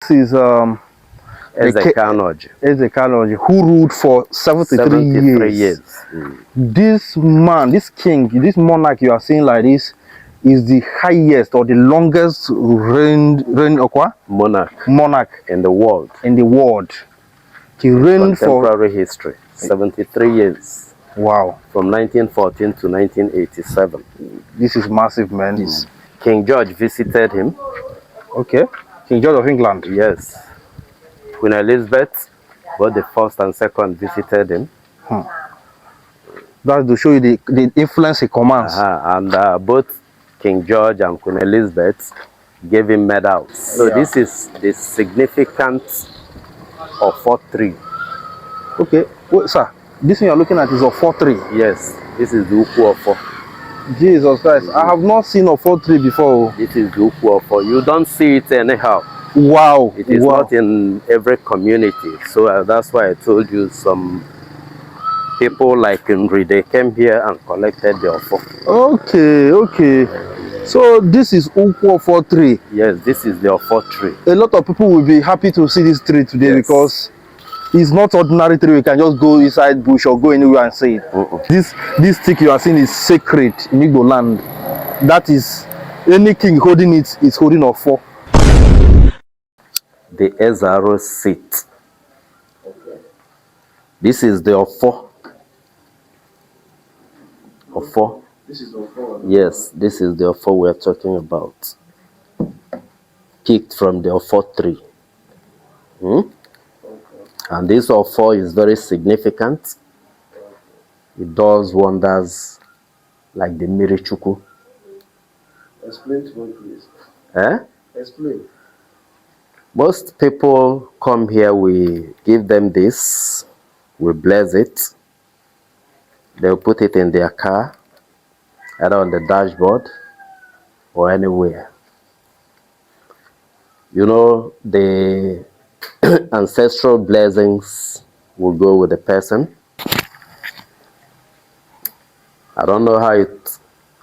this is Kanu Oji. Kanu Oji, who ruled for 73 years. This man, this king, this monarch you are seeing like this is the highest or the longest monarch in the world. He reigned for contemporary history, 73 years. Wow. From 1914 to 1987. This is massive, man. King George visited him. Okay. King George of England. Yes. Queen Elizabeth, both the first and second, visited him. That's to show you the influence he commands. And both King George and Queen Elizabeth gave him medals. So this is the significance of 4-3. Okay. Wait, sir. This one you're looking at is a 4-3. Yes. This is the Ukwu of 4. Jesus Christ. I have not seen a 4-3 before. This is the Ukwu of 4. You don't see it anyhow. Wow. It is not in every community. So that's why I told you some people like kindred, they came here and collected their 4. Okay. So this is Ukwu 4-3. Yes, this is their 4-3. A lot of people will be happy to see this tree today because it's not ordinary tree. You can just go inside bush or go anywhere and see it. This stick you are seeing is sacred in Igboland. That is, any king holding it is holding a 4. The Ezaro seat. This is the 4. Of 4. This is the 4. Yes, this is the 4 we are talking about. Picked from the 4-3. And this 4 is very significant. It does wonders like the Arochuku. Explain to me, please. Explain. Most people come here, we give them this, we bless it. They'll put it in their car, either on the dashboard or anywhere. You know, the ancestral blessings will go with the person. I don't know how it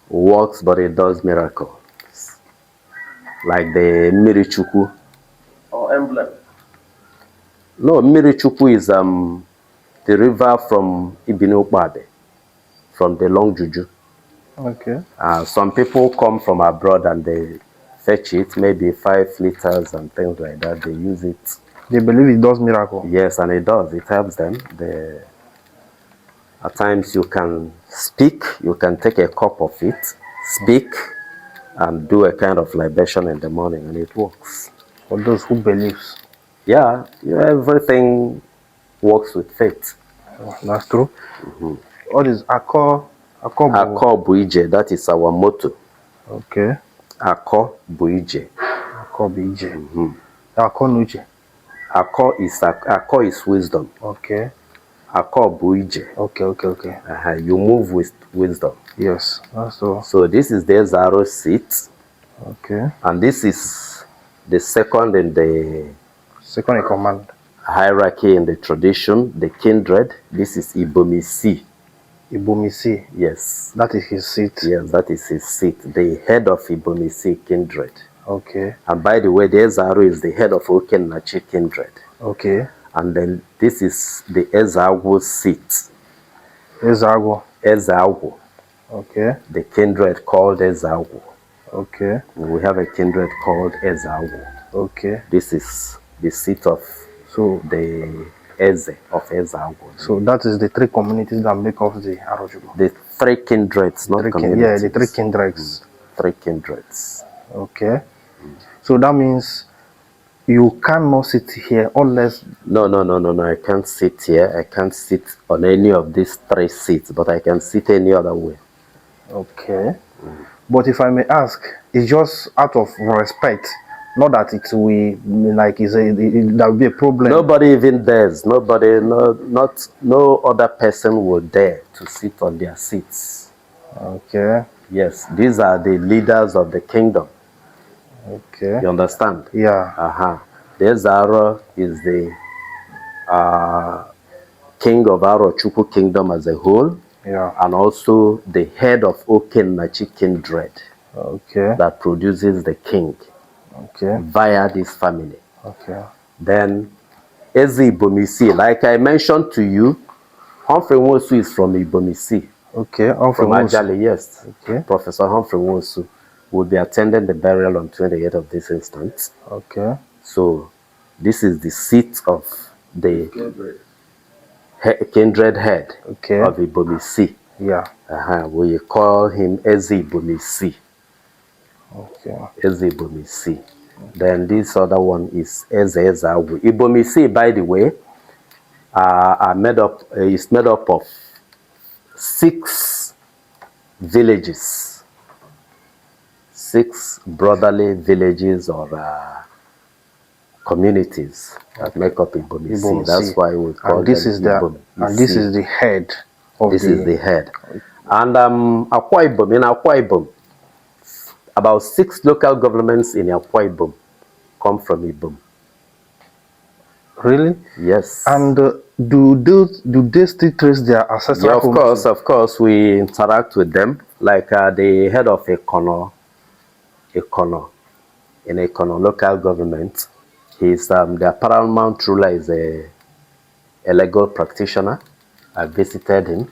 works, but it does miracles. Like the Arochuku. Or emblem. No, Arochuku is the river from Ibinokpabe, from the Long Juju. Okay. Some people come from abroad and they fetch it, maybe 5 liters and things like that. They use it. They believe it does miracle. Yes, and it does. It helps them. At times you can speak, you can take a cup of it, speak, and do a kind of libation in the morning, and it works. For those who believe. Yeah, everything works with faith. That's true. What is Ako Buije, that is our motto. Okay. Ako Buije. Ako Buije. Ako Nuche. Ako is wisdom. Okay. Ako Buije. Okay. You move with wisdom. Yes, that's all. So this is the Zaro seat. Okay. And this is the second in in command. Hierarchy in the tradition, the kindred. This is Ibomisi. Ibomisi. Yes. That is his seat. Yes, that is his seat. The head of Ibomisi kindred. Okay. And by the way, the Ezaru is the head of Okennachi kindred. Okay. And then this is the Ezawu seat. Ezawu. Okay. The kindred called Ezawu. Okay. We have a kindred called Ezawu. Okay. This is the seat of the Eze of Ezawu. So that is the 3 communities that make up the Arochuku. The 3 kindreds, not communities. The 3 kindreds. 3 kindreds. Okay. So that means you cannot sit here unless... No. I can't sit here. I can't sit on any of these 3 seats, but I can sit any other way. Okay. But if I may ask, it's just out of respect, not that it will that will be a problem. Nobody even dares. No other person will dare to sit on their seats. Okay. Yes, these are the leaders of the kingdom. Okay. You understand? Yeah. The Zara is the king of Arochukwu kingdom as a whole. Yeah. And also the head of Okennachi kindred. Okay. That produces the king. Okay. Via this family. Okay. Then Eze Ibomisi, like I mentioned to you, Humphrey Nwosu is from Ibomisi. Okay. From Ajali, yes. Okay. Professor Humphrey Nwosu will be attending the burial on 28th of this instant. Okay. So this is the seat of the kindred head of Ibomisi. Yeah. We call him Eze Ibomisi. Okay. Eze Ibomisi. Then this other one is Eze Ezawu. Ibomisi, by the way, is made up of 6 villages, 6 brotherly villages or communities that make up Ibomisi. That's why we call them Ibomisi. And this is the head of this is the head. And Akwa Ibom, in Akwa Ibom, about 6 local governments in Akwa Ibom come from Ibom. Really? Yes. And do they still trace their ancestral home? Of course, we interact with them. Like the head of Ekono in Ekono local government. He's their paramount ruler is a legal practitioner. I visited him.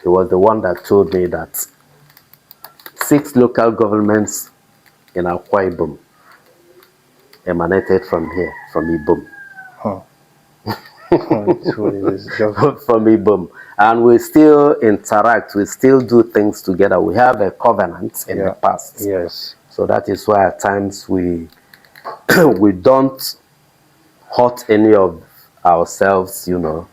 He was the one that told me that 6 local governments in Akwa Ibom emanated from here, from Ibom. Huh. From Ibom. And we still interact, we still do things together. We have a covenant in the past. Yes. So that is why at times we we don't hurt any of ourselves, you know,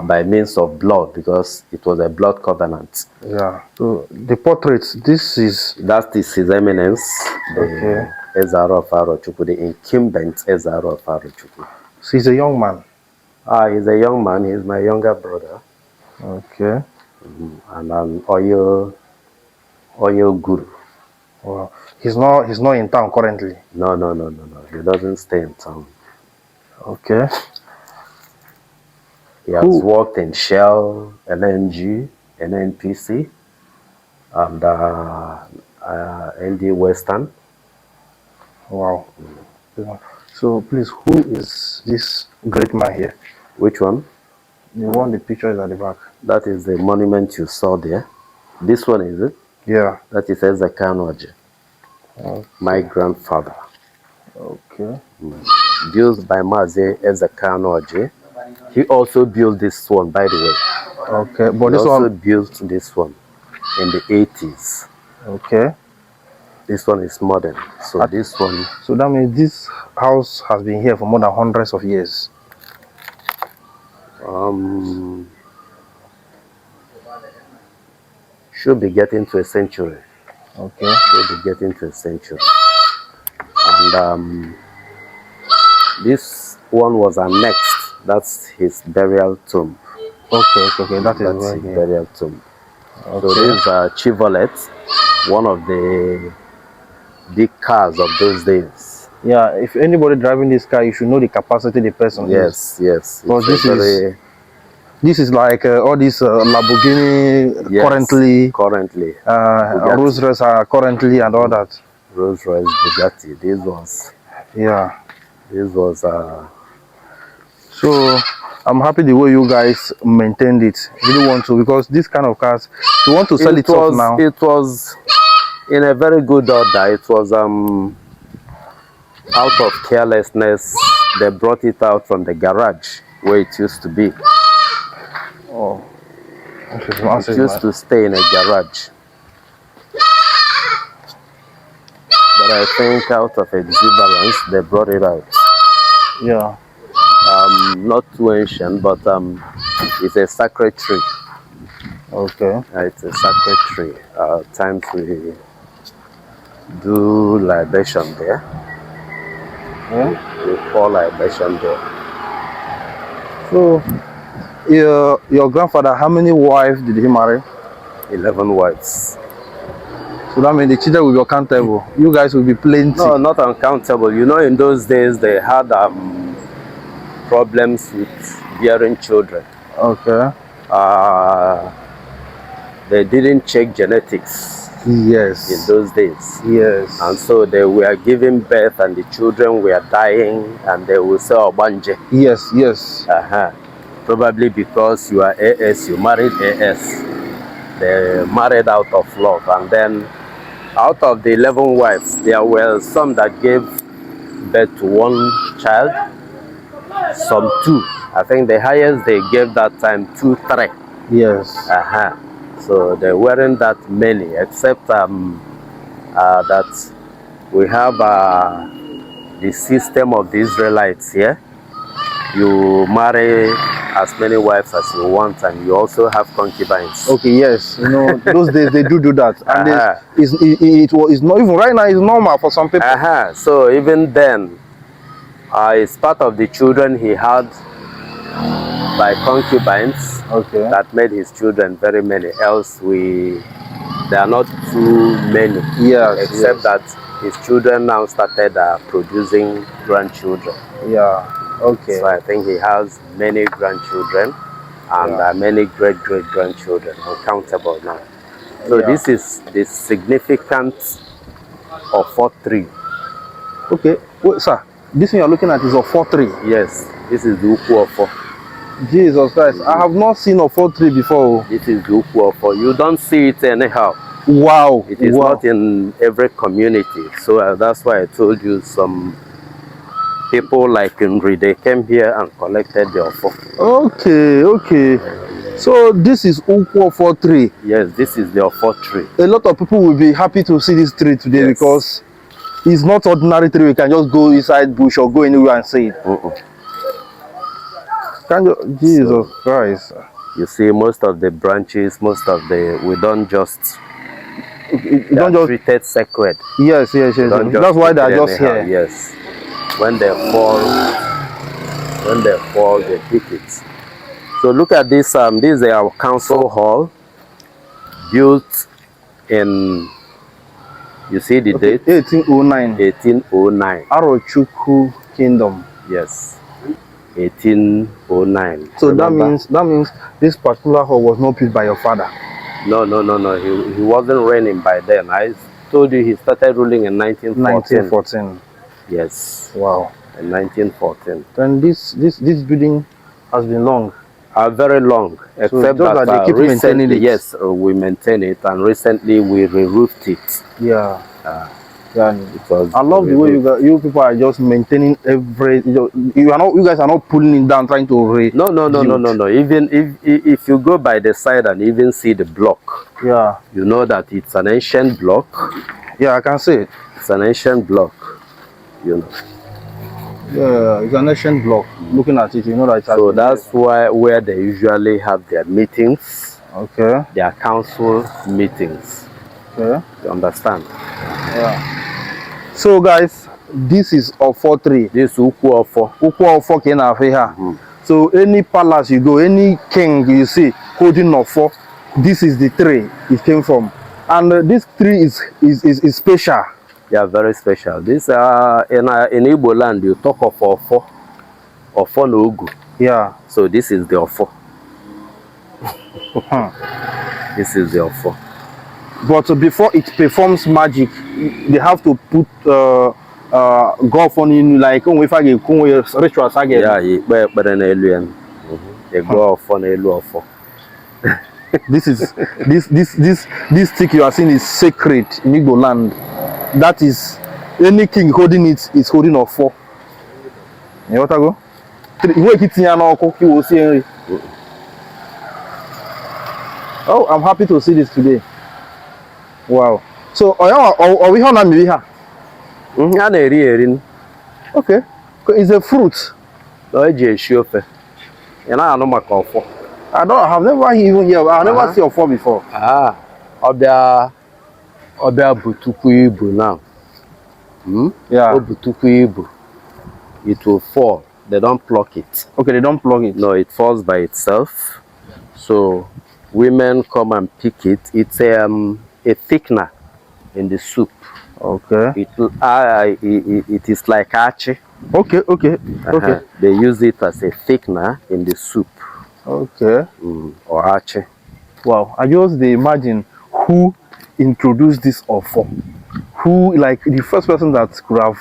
by means of blood, because it was a blood covenant. Yeah. So the portraits, that is His Eminence, the Ezara of Arochukwu, the incumbent Ezara of Arochukwu. So he's a young man. He's a young man. He's my younger brother. Okay. And I'm Oyo Guru. Wow. He's not in town currently. No. He doesn't stay in town. Okay. He has worked in Shell, LNG, NNPC, and ND Western. Wow. So please, who is this great man here? Which one? The one, the picture is at the back. That is the monument you saw there. This one, is it? Yeah. That is Kanu Oji. Okay. My grandfather. Okay. Built by Mazi Kanu Oji. He also built this one, by the way. Okay, but he also built this one in the 80s. Okay. This one is modern. So this one. So that means this house has been here for more than hundreds of years. Should be getting to a century. Okay. Should be getting to a century. And this one was annexed. That's his burial tomb. Okay. That's his burial tomb. Okay. So this is Chevrolet, one of the big cars of those days. Yeah, if anybody driving this car, you should know the capacity the person is. Yes. Because this is like all these Lamborghini currently. Rolls Royce are currently and all that. Rolls Royce, Bugatti. This was. Yeah. This was. So I'm happy the way you guys maintained it. Really want to, because this kind of cars, you want to sell it off now. It was in a very good order. It was out of carelessness. They brought it out from the garage where it used to be. Oh, it used to stay in a garage. But I think out of exuberance, they brought it out. Yeah. Not too ancient, but it's a sacred tree. Okay. It's a sacred tree. Times we do libation there. Yeah. We pour libation there. So, your grandfather, how many wives did he marry? 11 wives. So that means the children will be uncountable. You guys will be plenty. No, not uncountable. You know, in those days they had problems with bearing children. Okay. They didn't check genetics. Yes. in those days. Yes. And so they were giving birth and the children were dying and they will say Obanje. Yes, yes. Probably because you are AS, you married AS. They married out of love, and then out of the 11 wives, there were some that gave birth to one child, some 2. I think the highest they gave that time 2, 3. Yes. So there weren't that many, except that we have the system of the Israelites here. You marry as many wives as you want, and you also have concubines. Okay, yes. You know, those days they do that, and it's not even right now. It's normal for some people. So even then, it's part of the children he had by concubines. Okay. That made his children very many. Else there are not too many. Yes. Except that his children now started producing grandchildren. Yeah. Okay. So I think he has many grandchildren and many great-great-grandchildren, uncountable now. So this is the significance of 4-3. Okay. Wait, sir. This one you're looking at is a 4-3. Yes. This is the Ukwu of 4. Jesus Christ. I have not seen a 4-3 before. This is the Ukwu of 4. You don't see it anyhow. Wow. It is not in every community. So that's why I told you some people like kindred, they came here and collected their 4. Okay, okay. So this is Ukwu 4-3. Yes, this is their 4 tree. A lot of people will be happy to see this tree today because it's not ordinary tree. We can just go inside bush or go anywhere and see it. Jesus Christ. You see, most of the branches, we don't just treated sacred. Yes. That's why they are just here. Yes. When they fall, they pick it. So look at this. This is our council hall, built in. You see the date? 1809. 1809. Arochukwu Kingdom. Yes. 1809. So that means this particular hall was not built by your father. No. He wasn't reigning by then. I told you he started ruling in 1914. 1914. Yes. Wow. In 1914. Then this building has been long. Very long. Except that they keep maintaining it. Yes, we maintain it, and recently we re-roofed it. Yeah. I love the way you people are just maintaining every. You guys are not pulling it down, trying to No. Even if you go by the side and even see the block, you know that it's an ancient block. Yeah, I can see it. It's an ancient block, you know. Yeah, it's an ancient block. Looking at it, you know that. So that's where they usually have their meetings. Okay. Their council meetings. Okay. You understand? Yeah. So guys, this is of 4-3. This is Ukwu of 4. Ukwu of 4 came out here. So any palace you go, any king you see holding of 4, this is the tree it came from, and this tree is special. Yeah, very special. This in Igboland you talk of Ofo no Ugu. Yeah. So this is the Ofo. This is the Ofo. But before it performs magic, they have to put golf on in, like if I get rituals again. Yeah, but then they go off on Ofo. This stick you are seeing is sacred in Igboland. That is, any king holding it is holding of 4. You want to go? Oh, I'm happy to see this today. Wow. So, are we on here? Okay. It's a fruit. I have never even heard. I've never seen a 4 before. Obutukwu Ibu now. Yeah. Obutukwu Ibu. It will fall. They don't pluck it. Okay, they don't pluck it. No, it falls by itself. So women come and pick it. It's a thickener in the soup. Okay. It is like achi. Okay. They use it as a thickener in the soup. Okay. Or achi. Wow. I just imagine who introduced this offer? Who, like, the first person that could have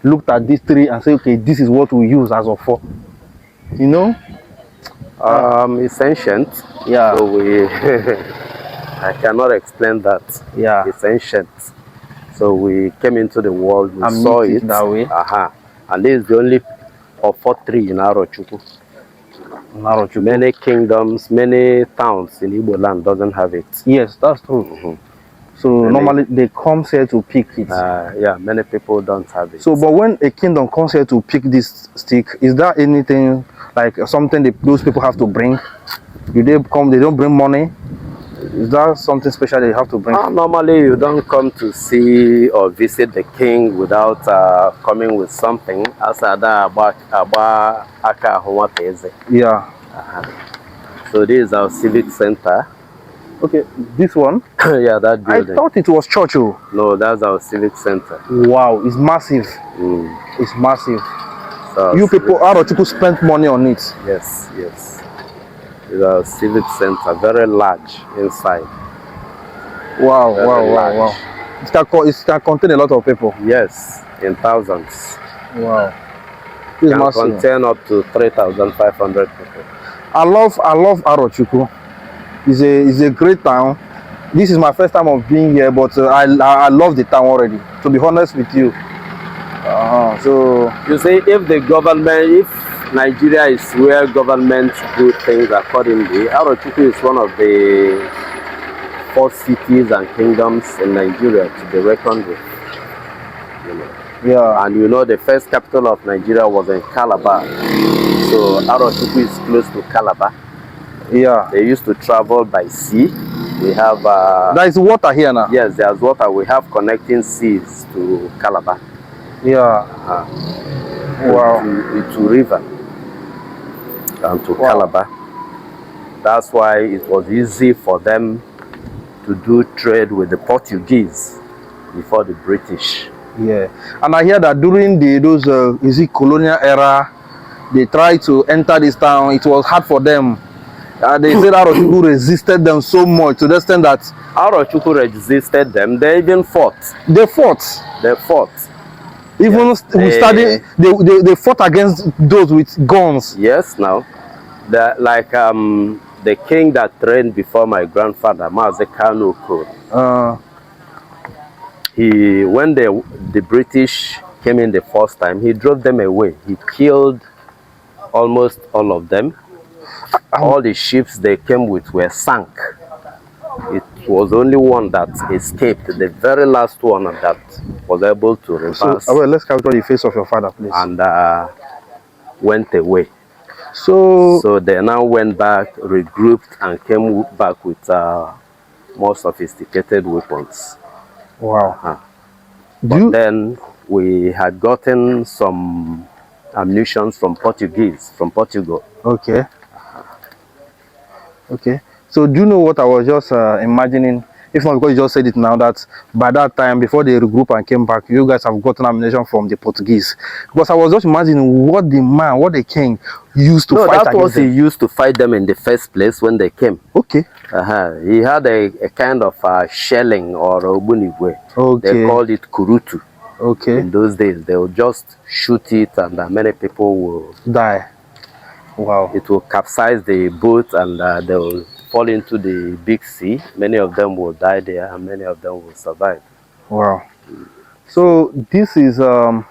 looked at this tree and say, okay, this is what we use as offer? You know? It's ancient. Yeah. So we, I cannot explain that. Yeah. It's ancient. So we came into the world, we And saw meet it it. that way. And this is the only offer tree in Arochukwu. Arochukwu. Many kingdoms, many towns in Igboland doesn't have it. Yes, that's true. So normally they come here to pick it. Yeah, many people don't have it. So, but when a kingdom comes here to pick this stick, is there anything like something those people have to bring? Do they come? They don't bring money. Is that something special they have to bring? Normally, you don't come to see or visit the king without coming with something. Yeah. So this is our civic center. Okay, this one? Yeah, that building. I thought it was church. Oh. No, that's our civic center. Wow, it's massive. It's massive. So you people, Arochukwu, spent money on it. Yes, yes. It's our civic center, very large inside. Wow, wow. It can contain a lot of people. Yes, in thousands. Wow. It can contain up to 3,500 people. I love Arochukwu. It's a great town. This is my first time of being here, but I love the town already, to be honest with you. So you see, if Nigeria is where government do things accordingly, Arochukwu is one of the 4 cities and kingdoms in Nigeria to be reckoned with. You know. Yeah. And you know, the first capital of Nigeria was in Calabar. So Arochukwu is close to Calabar. Yeah. They used to travel by sea. We have there is water here now. Yes, there's water. We have connecting seas to Calabar. Yeah. Wow. To river and to Calabar. That's why it was easy for them to do trade with the Portuguese before the British. Yeah. And I hear that during those colonial era, they tried to enter this town. It was hard for them. They said Arochukwu resisted them so much to the extent that Arochukwu resisted them. They even fought. They fought. They fought. Even they fought against those with guns. Yes, now. Like the king that reigned before my grandfather, Kanu Oji. When the British came in the first time, he drove them away. He killed almost all of them. All the ships they came with were sunk. It was only one that escaped, the very last one that was able to reverse. So, let's capture the face of your father, please. And went away. So they now went back, regrouped, and came back with more sophisticated weapons. Wow. But then we had gotten some ammunition from Portugal. Okay. Okay. So do you know what I was just imagining? If not because you just said it now, that by that time, before they regroup and came back, you guys have gotten ammunition from the Portuguese. Because I was just imagining what the king used to fight against them. That was he used to fight them in the first place when they came. Okay. He had a kind of shelling or obunigwe. Okay. They called it kurutu. Okay. In those days, they would just shoot it and many people will die. Wow. It will capsize the boat and they will fall into the big sea. Many of them will die there and many of them will survive. Wow. So this is Kanu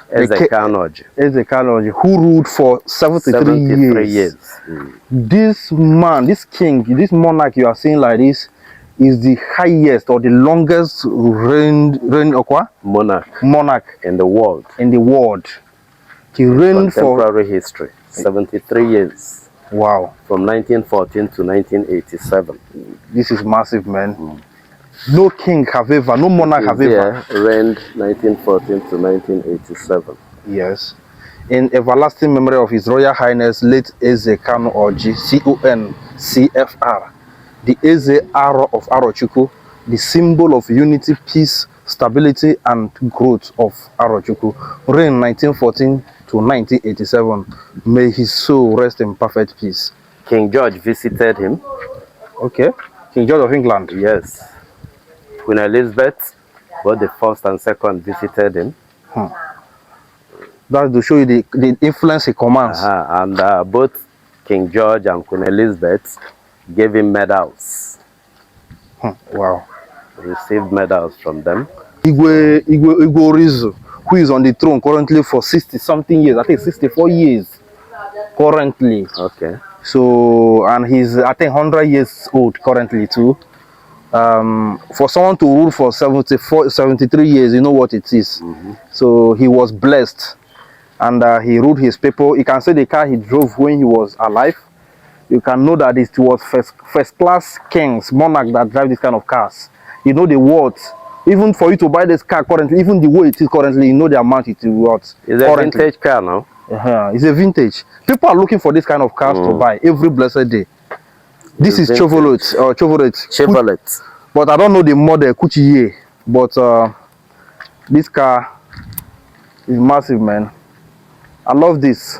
Oji, who ruled for 73 years. This man, this king, this monarch you are seeing like this is the highest or the longest monarch in the world. He reigned for contemporary history. 73 years. Wow. From 1914 to 1987. This is massive, man. No king have ever, no monarch have ever reigned 1914 to 1987. Yes. In everlasting memory of His Royal Highness late Eze Kanu Oji, CONCFR, the Eze Aro of Arochukwu, the symbol of unity, peace, stability, and growth of Arochukwu, reigned 1914 to 1987. May his soul rest in perfect peace. King George visited him. Okay. King George of England. Yes. Queen Elizabeth, both the first and second visited him. That's to show you the influence he commands. And both King George and Queen Elizabeth gave him medals. Wow. He received medals from them. Igwe Rizu, who is on the throne currently for 60-something years, I think 64 years currently. Okay. So, and he's, I think, 100 years old currently too. For someone to rule for 73 years, you know what it is. So he was blessed, and he ruled his people. You can say the car he drove when he was alive. You can know that it was first class kings, monarchs that drive this kind of cars. You know the worth. Even for you to buy this car currently, even the way it is currently, you know the amount it is worth. It's a vintage car now. It's a vintage. People are looking for this kind of cars to buy every blessed day. This is Chevrolet or Chevrolet. But I don't know the model, Kuchiye. But this car is massive, man. I love this.